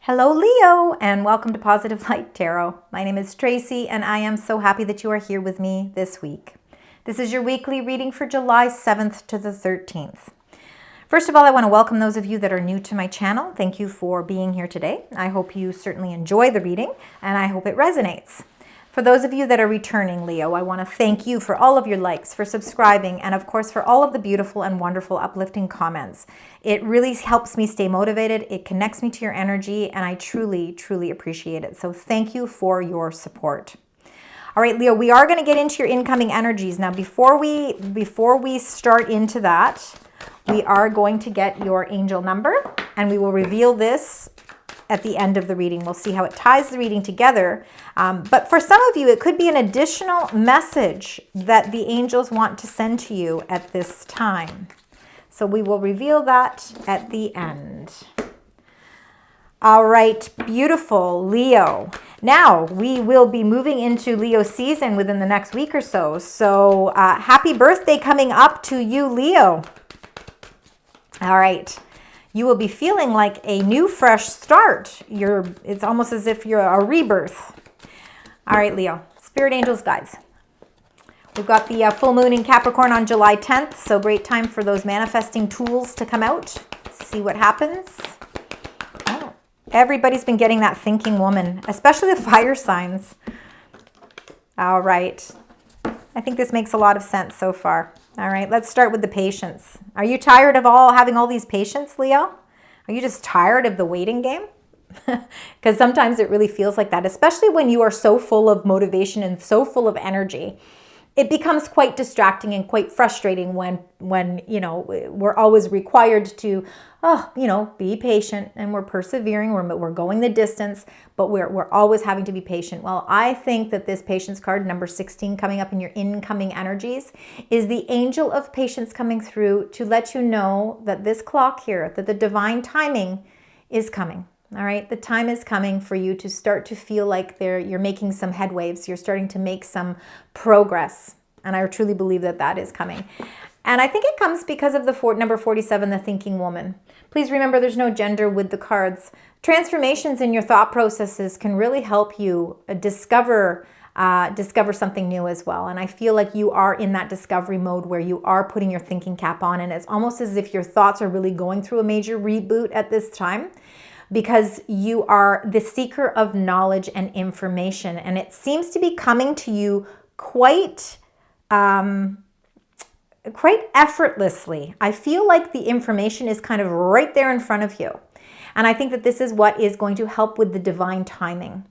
Hello Leo, and welcome to Positive Light Tarot. My name is Tracy and I am so happy that you are here with me this week. This is your weekly reading for July 7th to the 13th. First of all, I want to welcome those of you that are new to my channel. Thank you for being here today. I hope you certainly enjoy the reading and I hope it resonates. For those of you that are returning, Leo, I want to thank you for all of your likes, for subscribing, and of course for all of the beautiful and wonderful uplifting comments. It really helps me stay motivated. It connects me to your energy, and I truly, truly appreciate it. So thank you for your support. All right, Leo, we are going to get into your incoming energies. Now, before we start into that, we are going to get your angel number, and we will reveal this at the end of the reading. We'll see how it ties the reading together. But for some of you, it could be an additional message that the angels want to send to you at this time. So we will reveal that at the end. All right, beautiful Leo. Now we will be moving into Leo season within the next week or so. So happy birthday coming up to you, Leo. All right. You will be feeling like a new, fresh start. It's almost as if you're a rebirth. All right, Leo. Spirit angels, guides. We've got the full moon in Capricorn on July 10th, so great time for those manifesting tools to come out. See what happens. Oh, everybody's been getting that thinking woman, especially the fire signs. All right. I think this makes a lot of sense so far. All right, let's start with the patience. Are you tired of having all these patients, Leo? Are you just tired of the waiting game? Because sometimes it really feels like that, especially when you are so full of motivation and so full of energy. It becomes quite distracting and quite frustrating when we're always required to, be patient, and we're persevering, we're going the distance, but we're always having to be patient. Well, I think that this patience card, number 16, coming up in your incoming energies, is the angel of patience coming through to let you know that this clock here, that the divine timing is coming. All right, the time is coming for you to start to feel like you're making some headwaves. You're starting to make some progress. And I truly believe that that is coming. And I think it comes because of the number 47, the thinking woman. Please remember there's no gender with the cards. Transformations in your thought processes can really help you discover something new as well. And I feel like you are in that discovery mode where you are putting your thinking cap on, and it's almost as if your thoughts are really going through a major reboot at this time, because you are the seeker of knowledge and information, and it seems to be coming to you quite effortlessly. I feel like the information is kind of right there in front of you, and I think that this is what is going to help with the divine timing.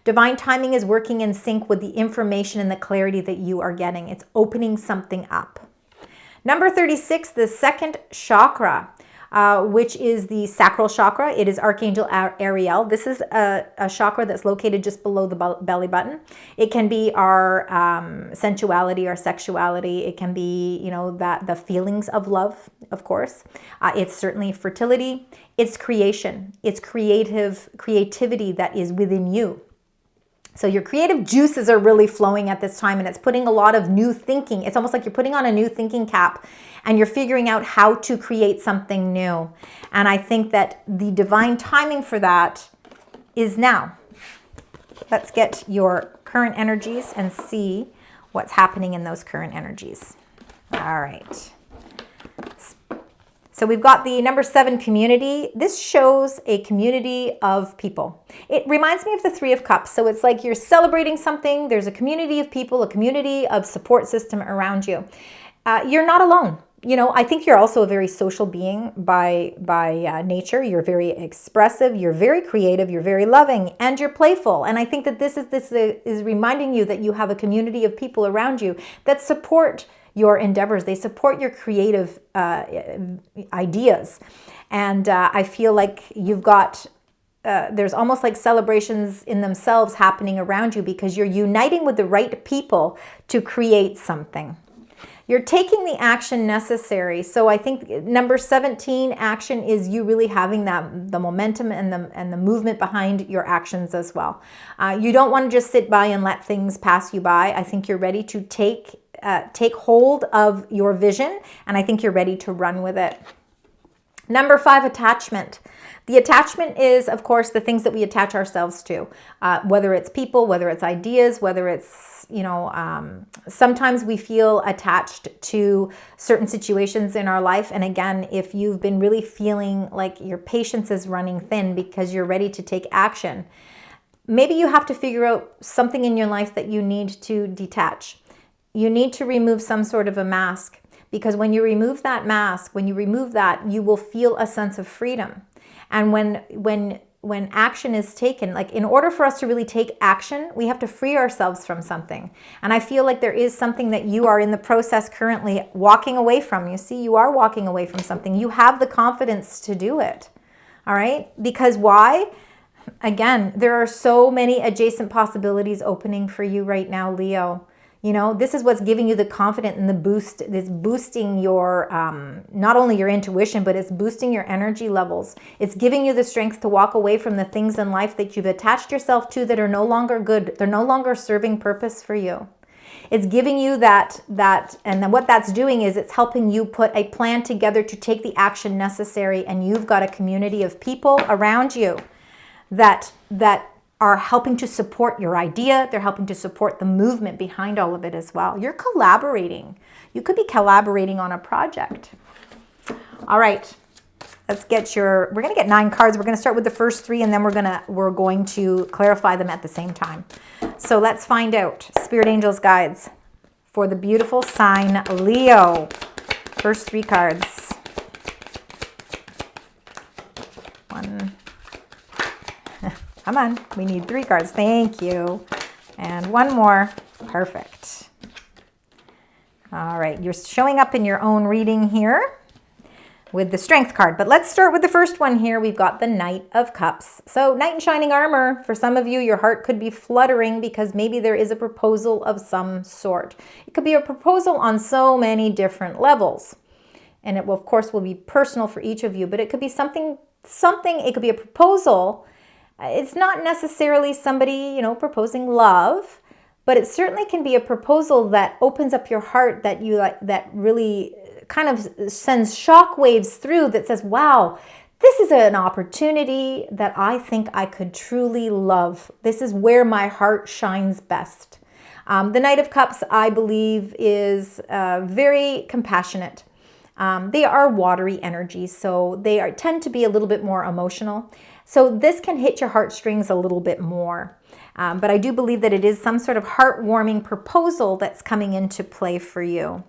Divine timing is working in sync with the information and the clarity that you are getting. It's opening something up. Number 36, the second chakra, which is the sacral chakra. It is Archangel Ariel. This is a chakra that's located just below the belly button. It can be our sensuality, our sexuality. It can be, the feelings of love, of course. It's certainly fertility. It's creation. It's creativity that is within you. So your creative juices are really flowing at this time, and it's putting a lot of new thinking. It's almost like you're putting on a new thinking cap and you're figuring out how to create something new. And I think that the divine timing for that is now. Let's get your current energies and see what's happening in those current energies. All right. So we've got the number 7, community. This shows a community of people. It reminds me of the 3 of Cups. So it's like you're celebrating something. There's a community of people, a community of support system around you. You're not alone. I think you're also a very social being by nature. You're very expressive. You're very creative. You're very loving, and you're playful. And I think that this is reminding you that you have a community of people around you that support your endeavors. They support your creative ideas. And I feel like you've got, there's almost like celebrations in themselves happening around you because you're uniting with the right people to create something. You're taking the action necessary. So I think number 17, action, is you really having the momentum and the movement behind your actions as well. You don't want to just sit by and let things pass you by. I think you're ready to take hold of your vision, and I think you're ready to run with it. Number 5, attachment. The attachment is, of course, the things that we attach ourselves to, whether it's people, whether it's ideas, whether it's, sometimes we feel attached to certain situations in our life. And again, if you've been really feeling like your patience is running thin because you're ready to take action, maybe you have to figure out something in your life that you need to detach. You need to remove some sort of a mask, because when you remove that mask, when you remove that, you will feel a sense of freedom. And when action is taken, like in order for us to really take action, we have to free ourselves from something. And I feel like there is something that you are in the process currently walking away from. You see, you are walking away from something. You have the confidence to do it. All right? Because why? Again, there are so many adjacent possibilities opening for you right now, Leo. This is what's giving you the confidence and the boost. It's boosting your, not only your intuition, but it's boosting your energy levels. It's giving you the strength to walk away from the things in life that you've attached yourself to that are no longer good. They're no longer serving purpose for you. It's giving you that, and then what that's doing is it's helping you put a plan together to take the action necessary. And you've got a community of people around you that are helping to support your idea. They're helping to support the movement behind all of it as well. You're collaborating. You could be collaborating on a project. All right, let's get we're going to get 9 cards. We're going to start with the first 3, and then we're going to clarify them at the same time. So let's find out Spirit Angels guides for the beautiful sign Leo. First 3 cards. 1. Come on, we need 3 cards. Thank you. And 1 more. Perfect. All right, you're showing up in your own reading here with the Strength card. But let's start with the first one here. We've got the Knight of Cups. So Knight in Shining Armor. For some of you, your heart could be fluttering because maybe there is a proposal of some sort. It could be a proposal on so many different levels. And it will, of course, will be personal for each of you. But it could be something. It could be a proposal. It's not necessarily somebody, proposing love, but it certainly can be a proposal that opens up your heart, that really kind of sends shockwaves through, that says, wow, this is an opportunity that I think I could truly love. This is where my heart shines best. The Knight of Cups, I believe, is very compassionate. They are watery energies, so they tend to be a little bit more emotional. So this can hit your heartstrings a little bit more. But I do believe that it is some sort of heartwarming proposal that's coming into play for you.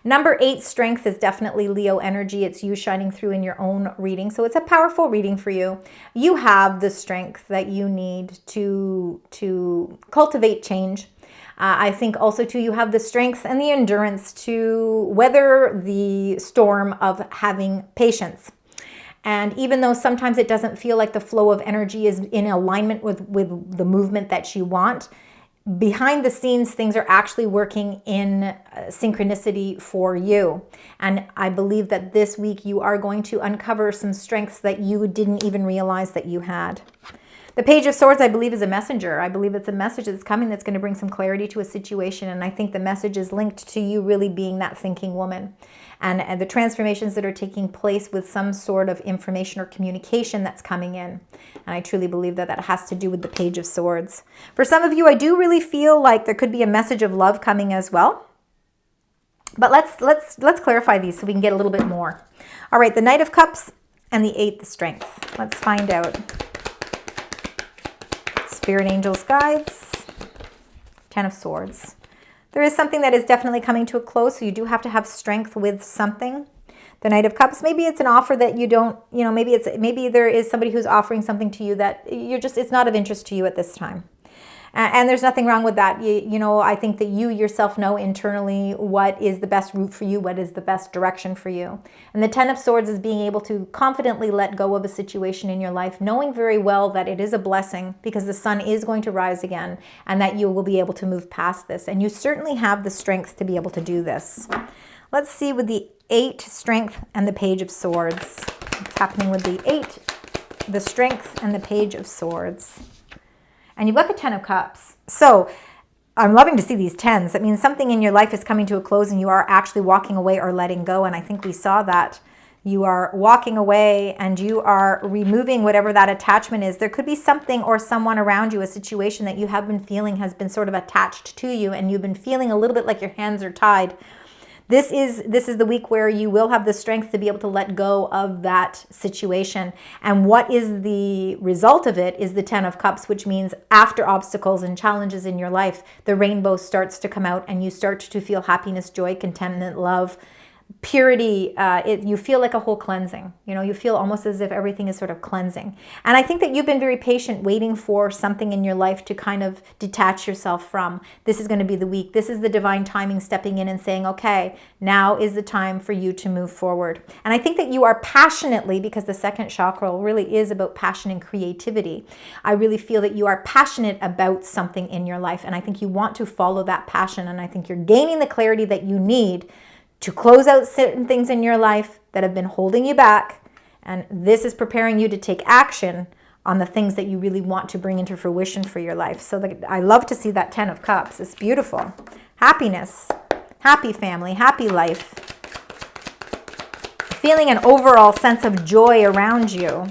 Number 8, Strength, is definitely Leo energy. It's you shining through in your own reading. So it's a powerful reading for you. You have the strength that you need to cultivate change. I think also, too, you have the strength and the endurance to weather the storm of having patience. And even though sometimes it doesn't feel like the flow of energy is in alignment with the movement that you want, behind the scenes, things are actually working in synchronicity for you. And I believe that this week you are going to uncover some strengths that you didn't even realize that you had. The Page of Swords, I believe, is a messenger. I believe it's a message that's coming that's going to bring some clarity to a situation. And I think the message is linked to you really being that thinking woman. And the transformations that are taking place with some sort of information or communication that's coming in. And I truly believe that that has to do with the Page of Swords. For some of you, I do really feel like there could be a message of love coming as well. But let's clarify these so we can get a little bit more. All right, the Knight of Cups and the 8th Strength. Let's find out. Spirit Angels guides. 10 of Swords. There is something that is definitely coming to a close, so you do have to have strength with something. The Knight of Cups, maybe it's an offer that you don't, maybe there is somebody who's offering something to you that it's not of interest to you at this time. And there's nothing wrong with that. I think that you yourself know internally what is the best route for you, what is the best direction for you. And the 10 of Swords is being able to confidently let go of a situation in your life, knowing very well that it is a blessing because the sun is going to rise again and that you will be able to move past this. And you certainly have the strength to be able to do this. Let's see with the 8 Strength and the Page of Swords. What's happening with the 8, the Strength, and the Page of Swords? And you've got the 10 of Cups. So I'm loving to see these 10s. That means something in your life is coming to a close and you are actually walking away or letting go. And I think we saw that You are walking away and you are removing whatever that attachment is. There could be something or someone around you, a situation that you have been feeling has been sort of attached to you, and you've been feeling a little bit like your hands are tied. This is the week where you will have the strength to be able to let go of that situation. And what is the result of it is the 10 of Cups, which means after obstacles and challenges in your life, the rainbow starts to come out and you start to feel happiness, joy, contentment, love, purity. You feel like a whole cleansing. You feel almost as if everything is sort of cleansing. And I think that you've been very patient waiting for something in your life to kind of detach yourself from. This is going to be the week. This is the divine timing stepping in and saying, okay, now is the time for you to move forward. And I think that you are passionately, because the second chakra really is about passion and creativity, I really feel that you are passionate about something in your life. And I think you want to follow that passion. And I think you're gaining the clarity that you need to close out certain things in your life that have been holding you back. And this is preparing you to take action on the things that you really want to bring into fruition for your life. So I love to see that 10 of Cups. It's beautiful. Happiness, happy family, happy life. Feeling an overall sense of joy around you.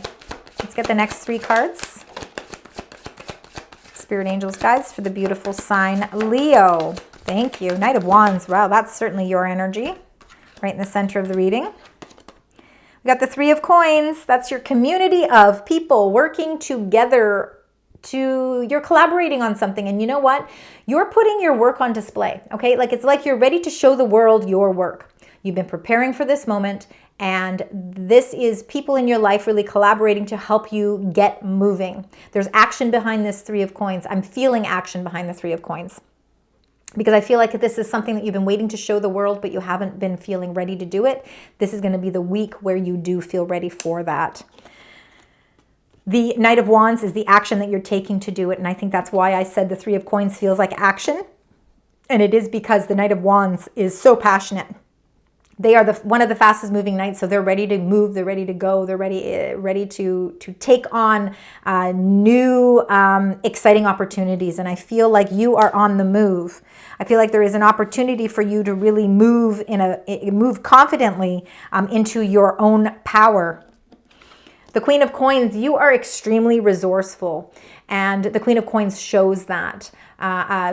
Let's get the next 3 cards. Spirit angels, guides for the beautiful sign Leo. Thank you. Knight of Wands. Wow, that's certainly your energy. Right in the center of the reading. We got the 3 of Coins. That's your community of people working together. You're collaborating on something. And you know what? You're putting your work on display. Okay? It's like you're ready to show the world your work. You've been preparing for this moment. And this is people in your life really collaborating to help you get moving. There's action behind this 3 of Coins. I'm feeling action behind the 3 of Coins. Because I feel like this is something that you've been waiting to show the world, but you haven't been feeling ready to do it. This is going to be the week where you do feel ready for that. The Knight of Wands is the action that you're taking to do it. And I think that's why I said the 3 of Coins feels like action. And it is because the Knight of Wands is so passionate. They are one of the fastest moving knights, so they're ready to move, they're ready to go, they're ready to take on new exciting opportunities. And I feel like you are on the move. I feel like there is an opportunity for you to really move move confidently into your own power. The Queen of Coins, you are extremely resourceful, and the Queen of Coins shows that.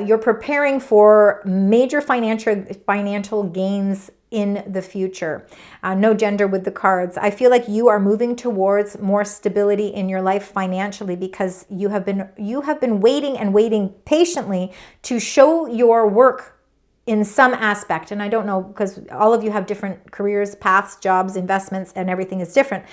You're preparing for major financial gains in the future. No gender with the cards. I feel like you are moving towards more stability in your life financially because you have been waiting and waiting patiently to show your work in some aspect. And I don't know, because all of you have different careers, paths, jobs, investments, and everything is different.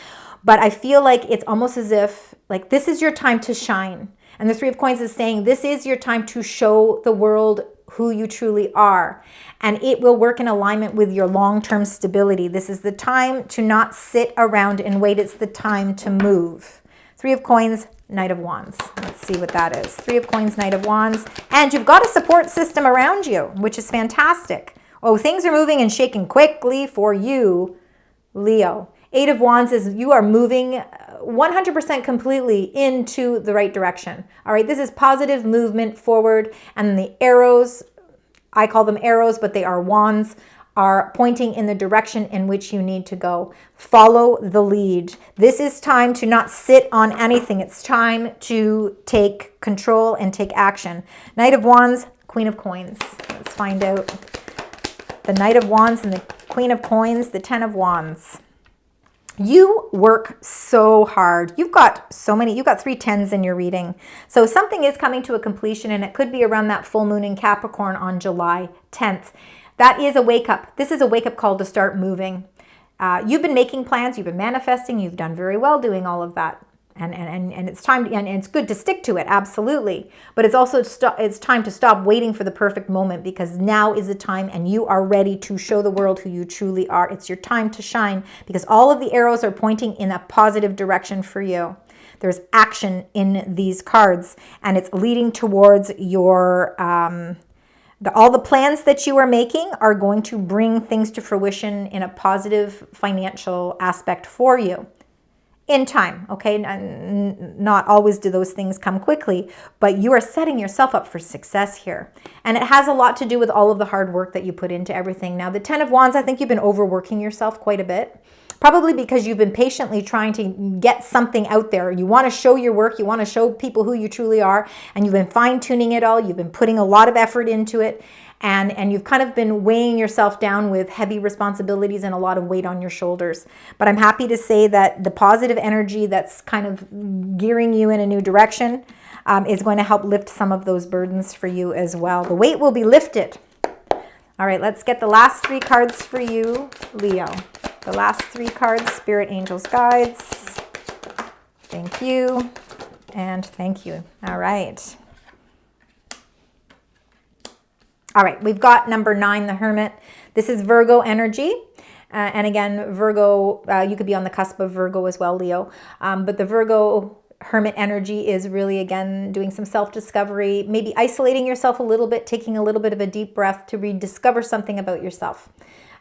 But I feel like it's almost as if this is your time to shine. And the 3 of Coins is saying this is your time to show the world who you truly are. And it will work in alignment with your long-term stability. This is the time to not sit around and wait. It's the time to move. 3 of Coins, Knight of Wands. Let's see what that is. 3 of Coins, Knight of Wands. And you've got a support system around you, which is fantastic. Oh, things are moving and shaking quickly for you, Leo. 8 of Wands is you are moving 100% completely into the right direction. All right, this is positive movement forward, and the arrows, I call them arrows, but they are wands, are pointing in the direction in which you need to go. Follow the lead. This is time to not sit on anything. It's time to take control and take action. Knight of Wands, Queen of Coins. Let's find out. The Knight of Wands and the Queen of Coins, the 10 of Wands. You work so hard. You've got 3 tens in your reading. So something is coming to a completion, and it could be around that full moon in Capricorn on July 10th. That is a wake up. This is a wake up call to start moving. You've been making plans, you've been manifesting, you've done very well doing all of that. And it's time, and it's good to stick to it, absolutely. But it's also it's time to stop waiting for the perfect moment, because now is the time, and you are ready to show the world who you truly are. It's your time to shine, because all of the arrows are pointing in a positive direction for you. There's action in these cards, and it's leading towards your all the plans that you are making are going to bring things to fruition in a positive financial aspect for you. In time, okay? Not always do those things come quickly, but you are setting yourself up for success here. And it has a lot to do with all of the hard work that you put into everything. Now, the 10 of Wands, I think you've been overworking yourself quite a bit. Probably because you've been patiently trying to get something out there. You want to show your work. You want to show people who you truly are. And you've been fine-tuning it all. You've been putting a lot of effort into it. And you've kind of been weighing yourself down with heavy responsibilities and a lot of weight on your shoulders. But I'm happy to say that the positive energy that's kind of gearing you in a new direction is going to help lift some of those burdens for you as well. The weight will be lifted. All right, let's get the last 3 cards for you, Leo. The last 3 cards, Spirit, Angels, Guides. Thank you. And thank you. All right. All right, we've got number 9, the Hermit. This is Virgo energy. And again, Virgo, you could be on the cusp of Virgo as well, Leo. But the Virgo Hermit energy is really, again, doing some self-discovery, maybe isolating yourself a little bit, taking a little bit of a deep breath to rediscover something about yourself.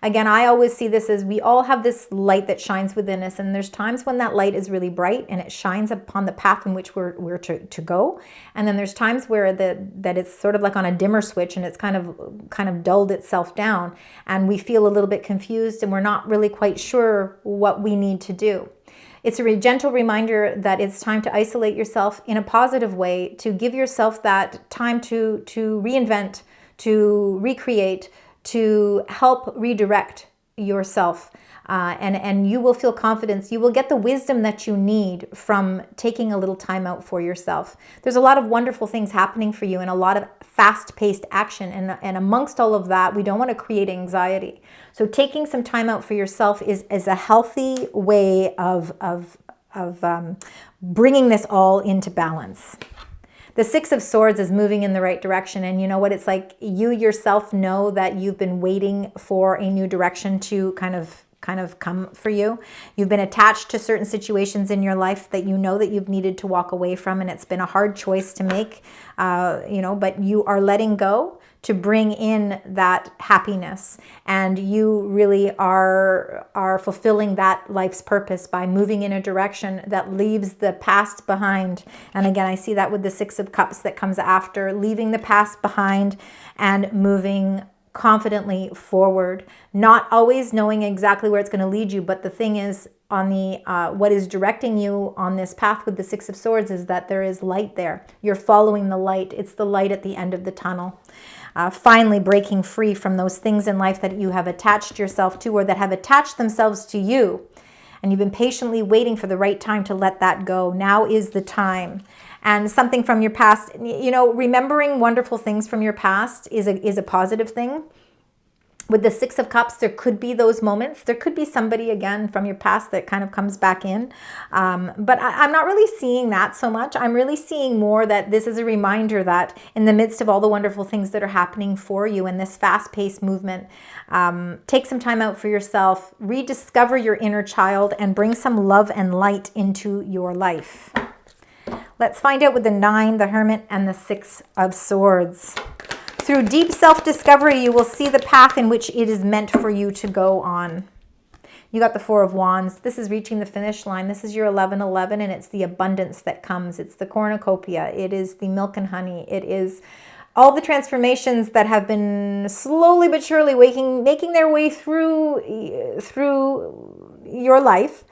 Again, I always see this as we all have this light that shines within us, and there's times when that light is really bright and it shines upon the path in which we're to go. And then there's times where that it's sort of like on a dimmer switch and it's kind of dulled itself down, and we feel a little bit confused and we're not really quite sure what we need to do. It's a gentle reminder that it's time to isolate yourself in a positive way, to give yourself that time to reinvent, to recreate, to help redirect yourself. And you will feel confidence. You will get the wisdom that you need from taking a little time out for yourself. There's a lot of wonderful things happening for you and a lot of fast-paced action. And amongst all of that, we don't want to create anxiety. So taking some time out for yourself is a healthy way of bringing this all into balance. The 6 of Swords is moving in the right direction. And you know what? It's like you yourself know that you've been waiting for a new direction to kind of come for you. You've been attached to certain situations in your life that you know that you've needed to walk away from, and it's been a hard choice to make, but you are letting go to bring in that happiness, and you really are fulfilling that life's purpose by moving in a direction that leaves the past behind. And again, I see that with the 6 of Cups that comes after, leaving the past behind and moving confidently forward, not always knowing exactly where it's going to lead you. But the thing is, on the what is directing you on this path with the 6 of Swords is that there is light there. You're following the light. It's the light at the end of the tunnel. Finally breaking free from those things in life that you have attached yourself to, or that have attached themselves to you. And you've been patiently waiting for the right time to let that go. Now is the time. And something from your past, remembering wonderful things from your past is a positive thing. With the 6 of Cups, there could be those moments. There could be somebody, again, from your past that kind of comes back in. But I'm not really seeing that so much. I'm really seeing more that this is a reminder that in the midst of all the wonderful things that are happening for you in this fast-paced movement, take some time out for yourself, rediscover your inner child, and bring some love and light into your life. Let's find out with the 9, the Hermit, and the 6 of Swords. Through deep self-discovery, you will see the path in which it is meant for you to go on. You got the 4 of Wands. This is reaching the finish line. This is your 1111, and it's the abundance that comes. It's the cornucopia. It is the milk and honey. It is all the transformations that have been slowly but surely making their way through your life.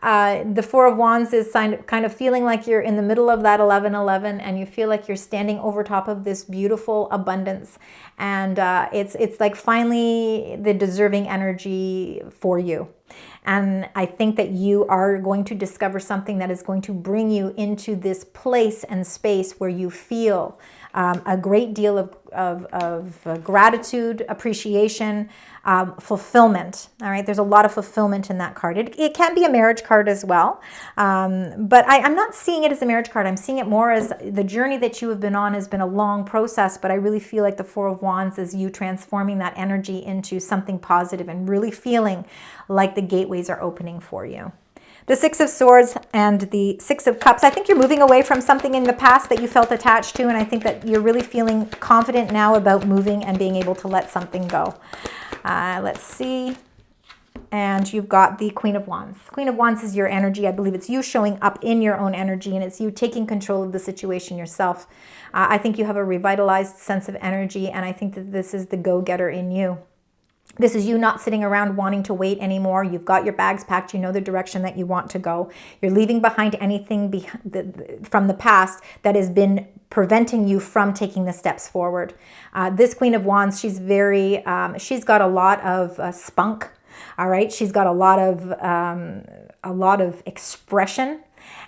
The 4 of Wands is kind of feeling like you're in the middle of that 1111, and you feel like you're standing over top of this beautiful abundance. And it's like finally the deserving energy for you. And I think that you are going to discover something that is going to bring you into this place and space where you feel a great deal of gratitude, appreciation, fulfillment. All right, there's a lot of fulfillment in that card. It can be a marriage card as well, but I'm not seeing it as a marriage card. I'm seeing it more as the journey that you have been on has been a long process, but I really feel like the 4 of Wands is you transforming that energy into something positive and really feeling like the gateways are opening for you. The 6 of Swords and the 6 of Cups. I think you're moving away from something in the past that you felt attached to, and I think that you're really feeling confident now about moving and being able to let something go. Let's see. And you've got the Queen of Wands. Queen of Wands is your energy. I believe it's you showing up in your own energy, and it's you taking control of the situation yourself. I think you have a revitalized sense of energy, and I think that this is the go-getter in you. This is you not sitting around wanting to wait anymore. You've got your bags packed. You know the direction that you want to go. You're leaving behind anything from the past that has been preventing you from taking the steps forward. This Queen of Wands, she's got a lot of spunk. All right, she's got a lot of expression,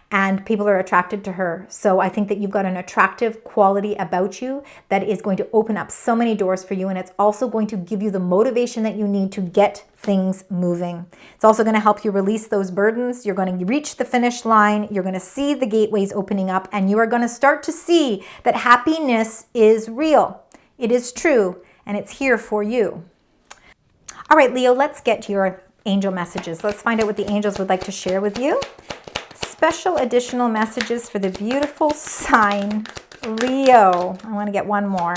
and people are attracted to her. So I think that you've got an attractive quality about you that is going to open up so many doors for you, and it's also going to give you the motivation that you need to get things moving. It's also going to help you release those burdens. You're going to reach the finish line. You're going to see the gateways opening up, and you are going to start to see that happiness is real. It is true, and it's here for you. All right, Leo, let's get to your angel messages. Let's find out what the angels would like to share with you. Special additional messages for the beautiful sign Leo. I want to get one more.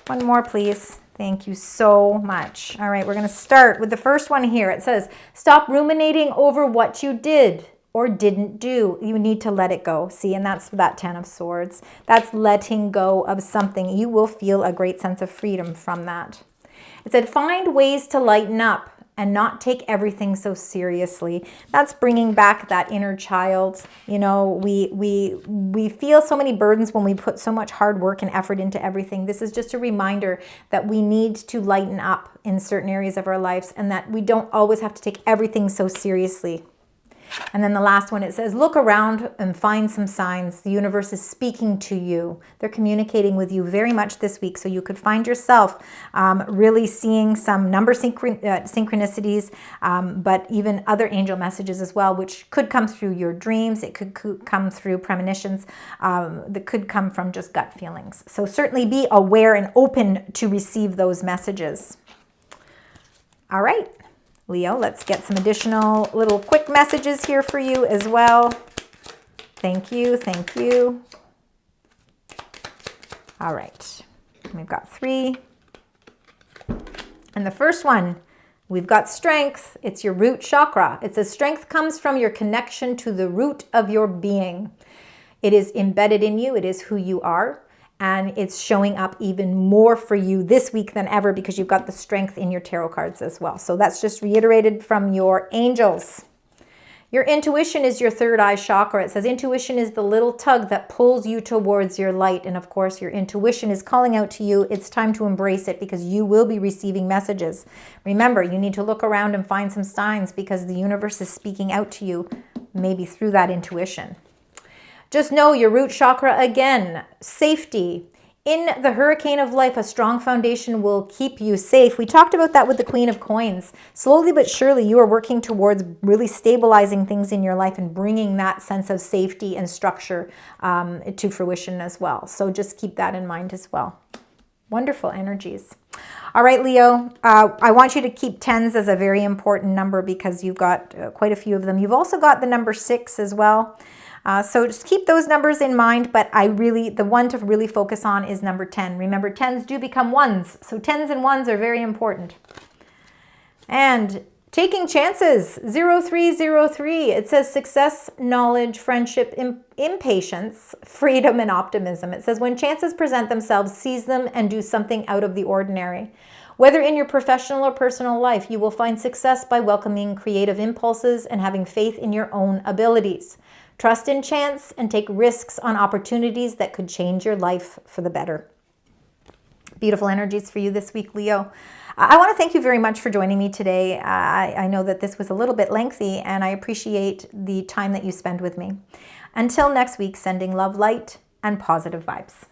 One more, please. Thank you so much. All right, we're going to start with the first one here. It says, stop ruminating over what you did or didn't do. You need to let it go. See, and that's that 10 of Swords. That's letting go of something. You will feel a great sense of freedom from that. It said, find ways to lighten up and not take everything so seriously. That's bringing back that inner child. You know, we feel so many burdens when we put so much hard work and effort into everything. This is just a reminder that we need to lighten up in certain areas of our lives, and that we don't always have to take everything so seriously. And then the last one, it says, look around and find some signs. The universe is speaking to you. They're communicating with you very much this week. So you could find yourself really seeing some number synchronicities, but even other angel messages as well, which could come through your dreams. It could come through premonitions that could come from just gut feelings. So certainly be aware and open to receive those messages. All right. Leo, let's get some additional little quick messages here for you as well. Thank you. Thank you. All right. We've got 3. And the first one, we've got strength. It's your root chakra. It says strength comes from your connection to the root of your being. It is embedded in you. It is who you are. And it's showing up even more for you this week than ever because you've got the strength in your tarot cards as well. So that's just reiterated from your angels. Your intuition is your third eye chakra. It says intuition is the little tug that pulls you towards your light. And of course, your intuition is calling out to you. It's time to embrace it because you will be receiving messages. Remember, you need to look around and find some signs because the universe is speaking out to you, maybe through that intuition. Just know your root chakra again, safety. In the hurricane of life, a strong foundation will keep you safe. We talked about that with the Queen of Coins. Slowly but surely, you are working towards really stabilizing things in your life and bringing that sense of safety and structure to fruition as well. So just keep that in mind as well. Wonderful energies. All right, Leo, I want you to keep 10s as a very important number because you've got quite a few of them. You've also got the number 6 as well. So just keep those numbers in mind, but the one to really focus on is number 10. Remember, 10s do become 1s, so 10s and 1s are very important. And taking chances, 0303, it says success, knowledge, friendship, impatience, freedom, and optimism. It says when chances present themselves, seize them and do something out of the ordinary. Whether in your professional or personal life, you will find success by welcoming creative impulses and having faith in your own abilities. Trust in chance and take risks on opportunities that could change your life for the better. Beautiful energies for you this week, Leo. I want to thank you very much for joining me today. I know that this was a little bit lengthy, and I appreciate the time that you spend with me. Until next week, sending love, light, and positive vibes.